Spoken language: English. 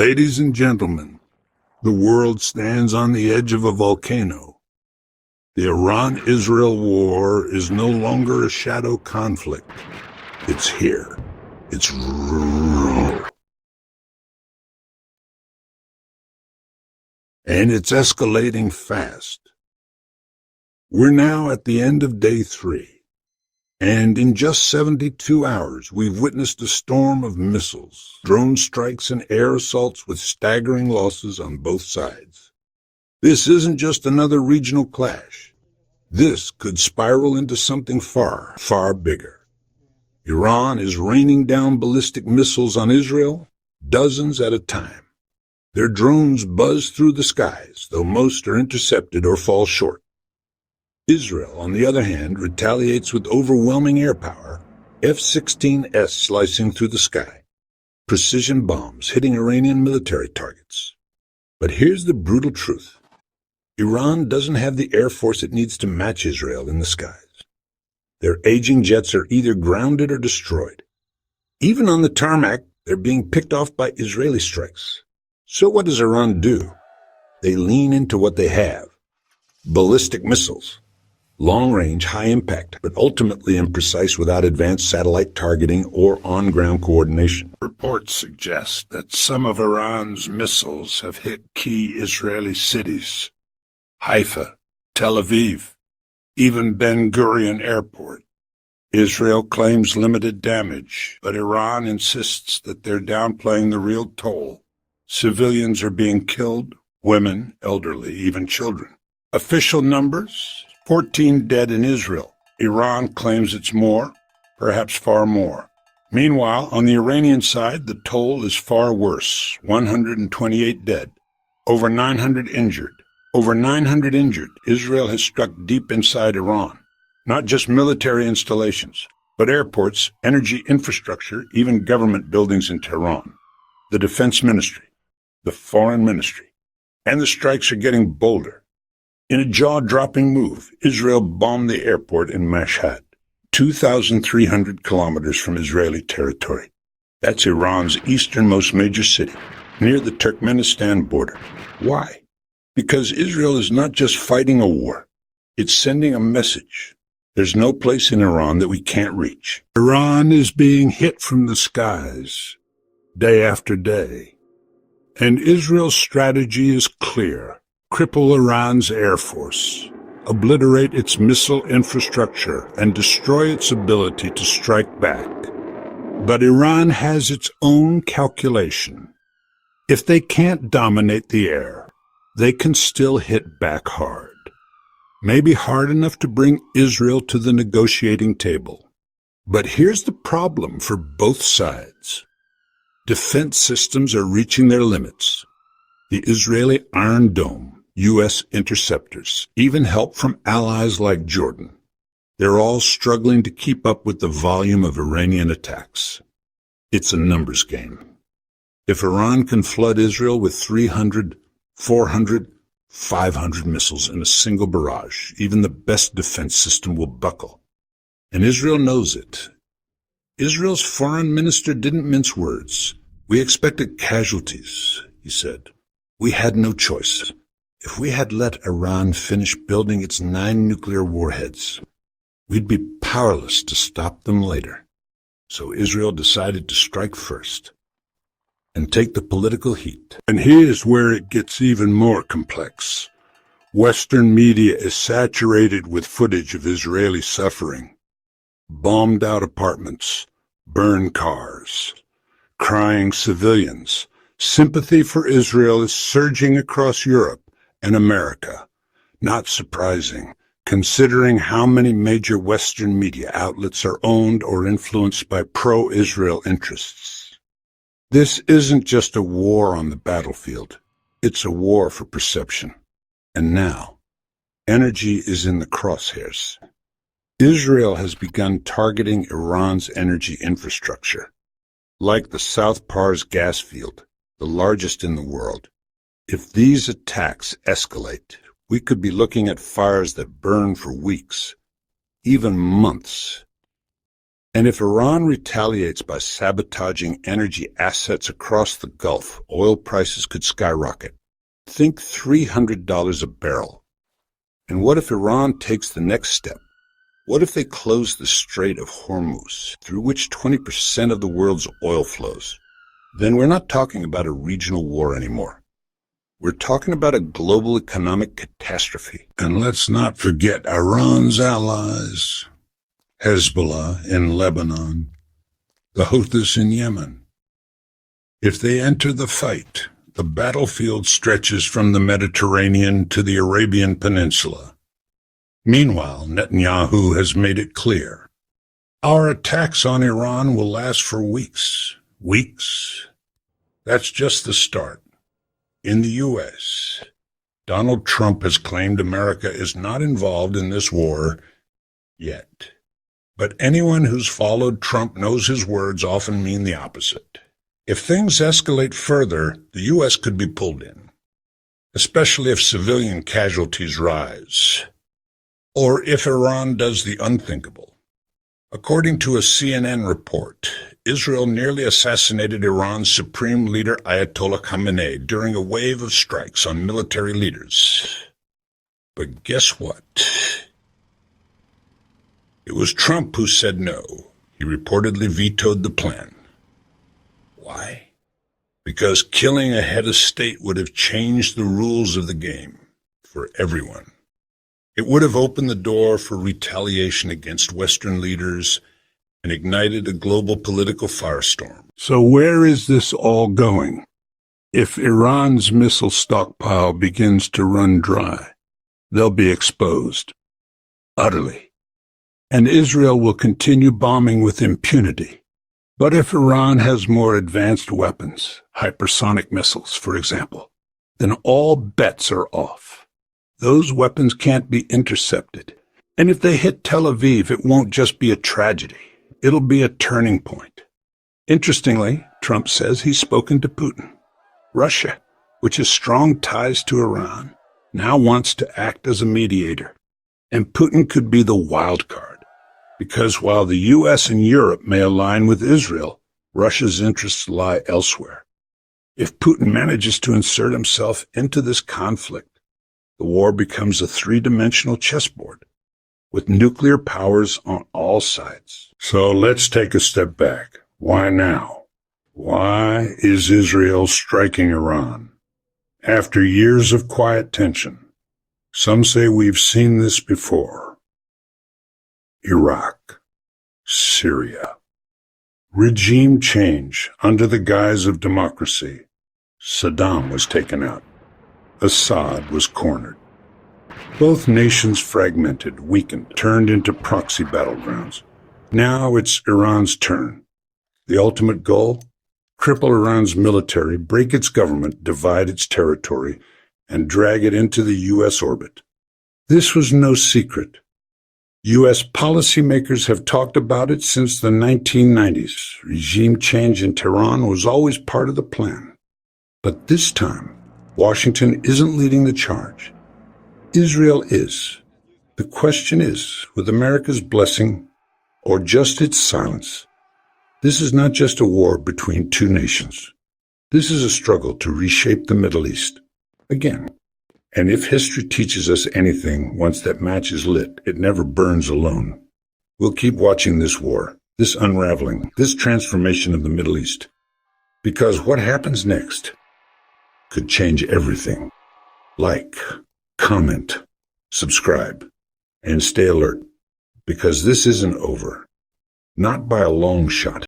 Ladies and gentlemen, the world stands on the edge of a volcano. The Iran-Israel war is no longer a shadow conflict. It's here. It's real. And it's escalating fast. We're now at the end of day 3. And in just 72 hours, we've witnessed a storm of missiles, drone strikes, and air assaults with staggering losses on both sides. This isn't just another regional clash. This could spiral into something far, far bigger. Iran is raining down ballistic missiles on Israel, dozens at a time. Their drones buzz through the skies, though most are intercepted or fall short. Israel, on the other hand, retaliates with overwhelming air power, F-16S slicing through the sky, precision bombs hitting Iranian military targets. But here's the brutal truth. Iran doesn't have the air force it needs to match Israel in the skies. Their aging jets are either grounded or destroyed. Even on the tarmac, they're being picked off by Israeli strikes. So what does Iran do? They lean into what they have. Ballistic missiles. Long-range, high-impact, but ultimately imprecise without advanced satellite targeting or on-ground coordination. Reports suggest that some of Iran's missiles have hit key Israeli cities. Haifa, Tel Aviv, even Ben Gurion Airport. Israel claims limited damage, but Iran insists that they're downplaying the real toll. Civilians are being killed, women, elderly, even children. Official numbers? 14 dead in Israel. Iran claims it's more, perhaps far more. Meanwhile, on the Iranian side, the toll is far worse. 128 dead. Over 900 injured. Over 900 injured. Israel has struck deep inside Iran. Not just military installations, but airports, energy infrastructure, even government buildings in Tehran. The defense ministry, the foreign ministry. And the strikes are getting bolder. In a jaw-dropping move, Israel bombed the airport in Mashhad, 2,300 kilometers from Israeli territory. That's Iran's easternmost major city, near the Turkmenistan border. Why? Because Israel is not just fighting a war. It's sending a message. There's no place in Iran that we can't reach. Iran is being hit from the skies, day after day. And Israel's strategy is clear. Cripple Iran's air force, obliterate its missile infrastructure, and destroy its ability to strike back. But Iran has its own calculation. If they can't dominate the air, they can still hit back hard. Maybe hard enough to bring Israel to the negotiating table. But here's the problem for both sides. Defense systems are reaching their limits. The Israeli Iron Dome, U.S. interceptors, even help from allies like Jordan. They're all struggling to keep up with the volume of Iranian attacks. It's a numbers game. If Iran can flood Israel with 300, 400, 500 missiles in a single barrage, even the best defense system will buckle. And Israel knows it. Israel's foreign minister didn't mince words. We expected casualties, he said. We had no choice. If we had let Iran finish building its 9 nuclear warheads, we'd be powerless to stop them later. So Israel decided to strike first and take the political heat. And here's where it gets even more complex. Western media is saturated with footage of Israeli suffering. Bombed out apartments, burned cars, crying civilians. Sympathy for Israel is surging across Europe and America. Not surprising, considering how many major Western media outlets are owned or influenced by pro-Israel interests. This isn't just a war on the battlefield. It's a war for perception. And now, energy is in the crosshairs. Israel has begun targeting Iran's energy infrastructure, like the South Pars gas field, the largest in the world. If these attacks escalate, we could be looking at fires that burn for weeks, even months. And if Iran retaliates by sabotaging energy assets across the Gulf, oil prices could skyrocket. Think $300 a barrel. And what if Iran takes the next step? What if they close the Strait of Hormuz, through which 20% of the world's oil flows? Then we're not talking about a regional war anymore. We're talking about a global economic catastrophe. And let's not forget Iran's allies, Hezbollah in Lebanon, the Houthis in Yemen. If they enter the fight, the battlefield stretches from the Mediterranean to the Arabian Peninsula. Meanwhile, Netanyahu has made it clear, our attacks on Iran will last for weeks. Weeks? That's just the start. In the U.S., Donald Trump has claimed America is not involved in this war yet. But anyone who's followed Trump knows his words often mean the opposite. If things escalate further, the U.S. could be pulled in, especially if civilian casualties rise, or if Iran does the unthinkable. According to a CNN report, Israel nearly assassinated Iran's supreme leader Ayatollah Khamenei during a wave of strikes on military leaders. But guess what? It was Trump who said no. He reportedly vetoed the plan. Why? Because killing a head of state would have changed the rules of the game for everyone. It would have opened the door for retaliation against Western leaders and ignited a global political firestorm. So where is this all going? If Iran's missile stockpile begins to run dry, they'll be exposed. Utterly. And Israel will continue bombing with impunity. But if Iran has more advanced weapons, hypersonic missiles, for example, then all bets are off. Those weapons can't be intercepted. And if they hit Tel Aviv, it won't just be a tragedy. It'll be a turning point. Interestingly, Trump says he's spoken to Putin. Russia, which has strong ties to Iran, now wants to act as a mediator. And Putin could be the wild card. Because while the U.S. and Europe may align with Israel, Russia's interests lie elsewhere. If Putin manages to insert himself into this conflict, the war becomes a three-dimensional chessboard, with nuclear powers on all sides. So let's take a step back. Why now? Why is Israel striking Iran? After years of quiet tension, some say we've seen this before. Iraq, Syria. Regime change under the guise of democracy. Saddam was taken out. Assad was cornered. Both nations fragmented, weakened, turned into proxy battlegrounds. Now it's Iran's turn. The ultimate goal? Cripple Iran's military, break its government, divide its territory, and drag it into the U.S. orbit. This was no secret. U.S. policymakers have talked about it since the 1990s. Regime change in Tehran was always part of the plan. But this time, Washington isn't leading the charge. Israel is. The question is, with America's blessing or just its silence, this is not just a war between two nations. This is a struggle to reshape the Middle East. Again. And if history teaches us anything, once that match is lit, it never burns alone. We'll keep watching this war, this unraveling, this transformation of the Middle East. Because what happens next could change everything. Like, comment, subscribe, and stay alert. Because this isn't over. Not by a long shot.